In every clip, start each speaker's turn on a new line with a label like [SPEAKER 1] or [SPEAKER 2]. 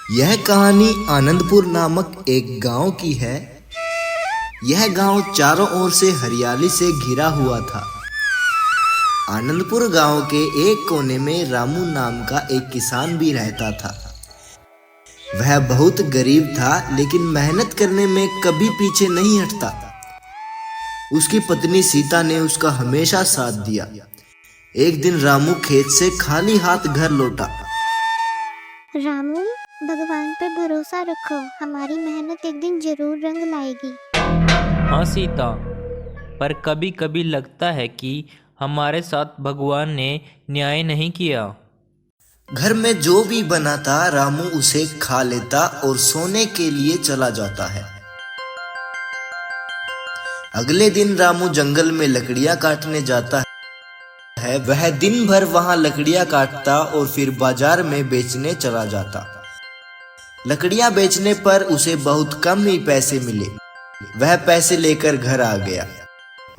[SPEAKER 1] यह कहानी आनंदपुर नामक एक गांव की है। यह गांव चारों ओर से हरियाली से घिरा हुआ था। आनंदपुर गांव के एक कोने में रामू नाम का एक किसान भी रहता था। वह बहुत गरीब था, लेकिन मेहनत करने में कभी पीछे नहीं हटता। उसकी पत्नी सीता ने उसका हमेशा साथ दिया। एक दिन रामू खेत से खाली हाथ घर लौटा।
[SPEAKER 2] रामू, भगवान पर भरोसा रखो, हमारी मेहनत एक दिन जरूर रंग लाएगी।
[SPEAKER 3] हाँ सीता, पर कभी कभी लगता है कि हमारे साथ भगवान ने न्याय नहीं किया।
[SPEAKER 1] घर में जो भी बना था रामू उसे खा लेता और सोने के लिए चला जाता है। अगले दिन रामू जंगल में लकड़ियां काटने जाता है। वह दिन भर वहां लकड़ियां काटता और फिर बाजार में बेचने चला जाता। लकड़ियां बेचने पर उसे बहुत कम ही पैसे मिले। वह पैसे लेकर घर आ गया।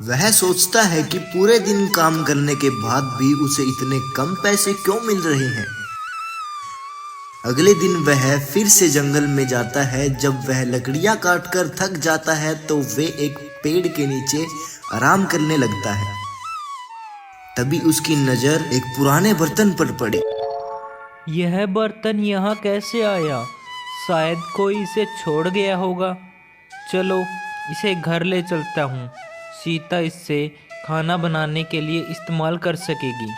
[SPEAKER 1] वह सोचता है कि पूरे दिन काम करने के बाद भी उसे इतने कम पैसे क्यों मिल रहे हैं। अगले दिन वह फिर से जंगल में जाता है। जब वह लकड़ियां काटकर थक जाता है तो वे एक पेड़ के नीचे आराम करने लगता है। तभी उसकी नजर एक पुराने बर्तन पर पड़ी।
[SPEAKER 3] यह बर्तन यहाँ कैसे आया? शायद कोई इसे छोड़ गया होगा। चलो इसे घर ले चलता हूँ। सीता इससे खाना बनाने के लिए इस्तेमाल कर सकेगी।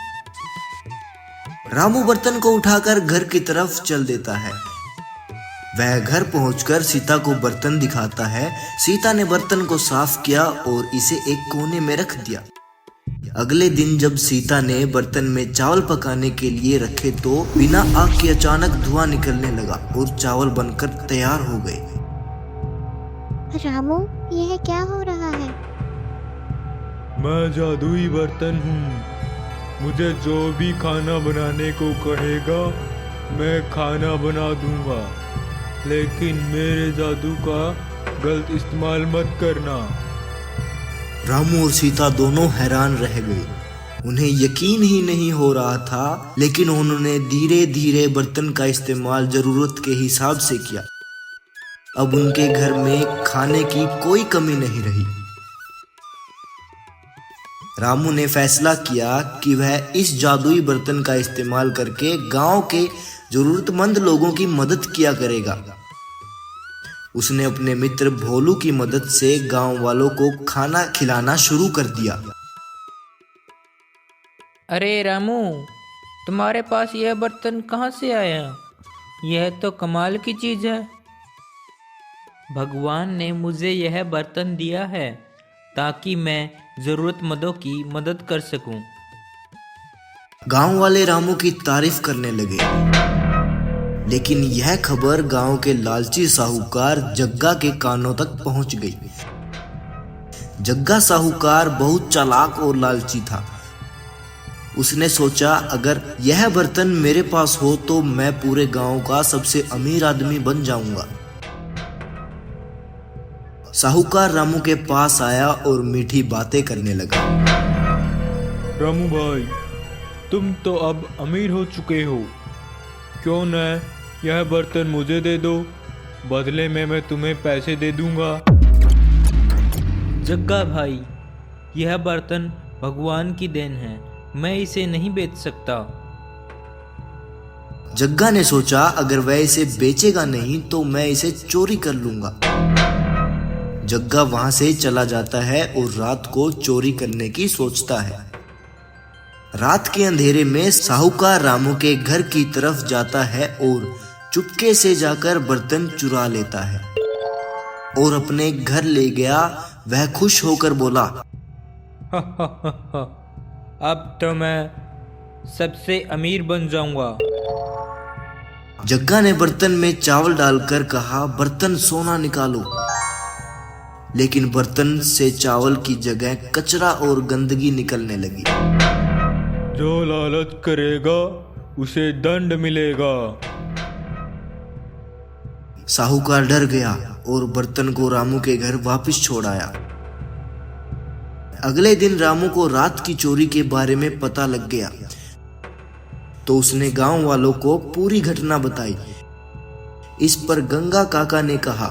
[SPEAKER 1] रामू बर्तन को उठाकर घर की तरफ चल देता है। वह घर पहुंचकर सीता को बर्तन दिखाता है। सीता ने बर्तन को साफ किया और इसे एक कोने में रख दिया। अगले दिन जब सीता ने बर्तन में चावल पकाने के लिए रखे तो बिना आग के अचानक धुआं निकलने लगा और चावल बनकर तैयार हो गए।
[SPEAKER 2] रामू, यह क्या हो रहा है?
[SPEAKER 4] मैं जादुई बर्तन हूँ। मुझे जो भी खाना बनाने को कहेगा मैं खाना बना दूंगा, लेकिन मेरे जादू का गलत इस्तेमाल मत करना।
[SPEAKER 1] रामू और सीता दोनों हैरान रह गए। उन्हें यकीन ही नहीं हो रहा था, लेकिन उन्होंने धीरे धीरे बर्तन का इस्तेमाल जरूरत के हिसाब से किया। अब उनके घर में खाने की कोई कमी नहीं रही। रामू ने फैसला किया कि वह इस जादुई बर्तन का इस्तेमाल करके गांव के जरूरतमंद लोगों की मदद किया करेगा। उसने अपने मित्र भोलू की मदद से गांव वालों को खाना खिलाना शुरू कर दिया।
[SPEAKER 3] अरे रामू, तुम्हारे पास यह बर्तन कहाँ से आया? यह तो कमाल की चीज़ है। भगवान ने मुझे यह बर्तन दिया है ताकि मैं ज़रूरतमंदों की मदद कर सकूं।
[SPEAKER 1] गांव वाले रामू की तारीफ करने लगे, लेकिन यह खबर गांव के लालची साहूकार जग्गा के कानों तक पहुंच गई। जग्गा साहूकार बहुत चालाक और लालची था। उसने सोचा, अगर यह बर्तन मेरे पास हो तो मैं पूरे गांव का सबसे अमीर आदमी बन जाऊंगा। साहूकार रामू के पास आया और मीठी बातें करने लगा।
[SPEAKER 4] रामू भाई, तुम तो अब अमीर हो चुके हो। क्यों न यह बर्तन मुझे दे दो, बदले में मैं तुम्हें पैसे दे दूंगा।
[SPEAKER 3] जग्गा भाई, यह बर्तन भगवान की देन है, मैं इसे नहीं बेच सकता।
[SPEAKER 1] जग्गा ने सोचा, अगर वह इसे बेचेगा नहीं तो मैं इसे चोरी कर लूंगा। जग्गा वहां से चला जाता है और रात को चोरी करने की सोचता है। रात के अंधेरे में साहूकार रामू के घर की तरफ जाता है और चुपके से जाकर बर्तन चुरा लेता है और अपने घर ले गया। वह खुश होकर बोला,
[SPEAKER 3] अब तो मैं सबसे अमीर बन जाऊंगा।
[SPEAKER 1] जग्गा ने बर्तन में चावल डालकर कहा, बर्तन सोना निकालो। लेकिन बर्तन से चावल की जगह कचरा और गंदगी निकलने लगी।
[SPEAKER 4] जो लालच करेगा उसे दंड मिलेगा।
[SPEAKER 1] साहूकार डर गया और बर्तन को रामू के घर वापस छोड़ आया। अगले दिन रामू को रात की चोरी के बारे में पता लग गया, तो उसने गांव वालों को पूरी घटना बताई। इस पर गंगा काका ने कहा,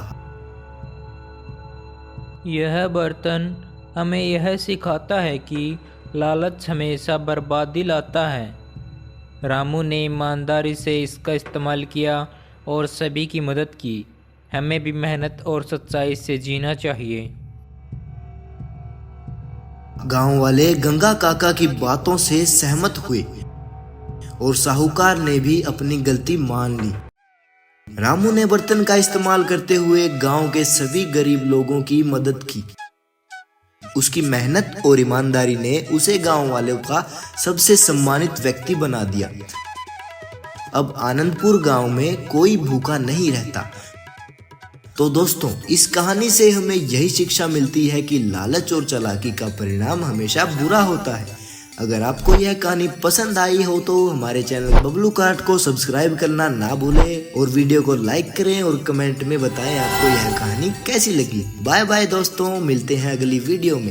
[SPEAKER 3] यह बर्तन हमें यह सिखाता है कि लालच हमेशा बर्बादी लाता है। रामू ने ईमानदारी से इसका इस्तेमाल किया और सभी की मदद की। हमें भी मेहनत और सच्चाई से जीना चाहिए।
[SPEAKER 1] गांव वाले गंगा काका की बातों से सहमत हुए और साहूकार ने भी अपनी गलती मान ली। रामू ने बर्तन का इस्तेमाल करते हुए गांव के सभी गरीब लोगों की मदद की। उसकी मेहनत और ईमानदारी ने उसे गांव वालों का सबसे सम्मानित व्यक्ति बना दिया। अब आनंदपुर गांव में कोई भूखा नहीं रहता। तो दोस्तों, इस कहानी से हमें यही शिक्षा मिलती है कि लालच और चालाकी का परिणाम हमेशा बुरा होता है। अगर आपको यह कहानी पसंद आई हो तो हमारे चैनल बबलू कार्ट को सब्सक्राइब करना ना भूलें और वीडियो को लाइक करें और कमेंट में बताएं आपको यह कहानी कैसी लगी। बाय बाय दोस्तों, मिलते हैं अगली वीडियो में।